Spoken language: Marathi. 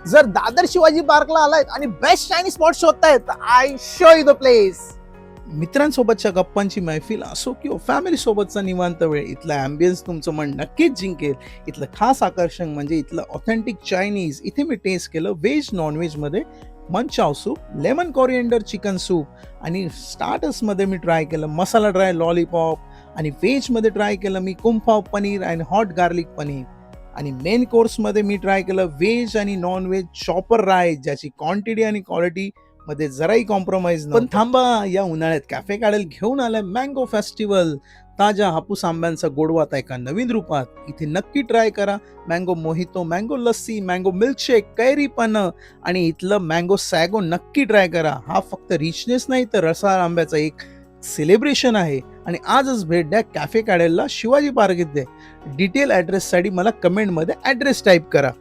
जर दादर शिवाजी पार्कला आलायत आणि बेस्ट चायनीज स्पॉट शोधतायत तर I show you the place. मित्रांसोबतच्या गप्पांची मैफिल असो किंवा फॅमिली सोबतचा निवांत वेळ, इथला ॲम्बियन्स तुमचं मन नक्कीच जिंकेल. इथलं खास आकर्षण म्हणजे इथलं ऑथेंटिक चायनीज. इथे मी टेस्ट केलं व्हेज नॉनव्हेजमध्ये manchow soup, lemon coriander chicken soup, आणि स्टार्टर्समध्ये मी ट्राय केलं मसाला ड्राय लॉलीपॉप, आणि व्हेजमध्ये ट्राय केलं मी kung pao paneer and hot garlic paneer, आणि मेन कोर्समध्ये मी ट्राय केलं व्हेज आणि नॉन व्हेज चॉपर राईस, ज्याची क्वांटिटी आणि क्वालिटी मध्ये जराही कॉम्प्रोमाइज नाही. पण थांबा, या उन्हाळ्यात कॅफे काढेल घेऊन आलाय मँगो फेस्टिवल. ताज्या हापूस आंब्यांचा गोडवा आता एका नवीन रूपात. इथे नक्की ट्राय करा mango mojito, mango lassi, mango milkshake, कैरी पण, आणि इथलं मँगो सॅगो नक्की ट्राय करा. हा फक्त रिचनेस नाही तर रसाळ आंब्याचा एक सेलिब्रेशन आहे. आणि आजच भेट द्या कॅफे काढेलला, शिवाजी पार्क इथे. डिटेल ॲड्रेससाठी मला कमेंटमध्ये ॲड्रेस टाईप करा.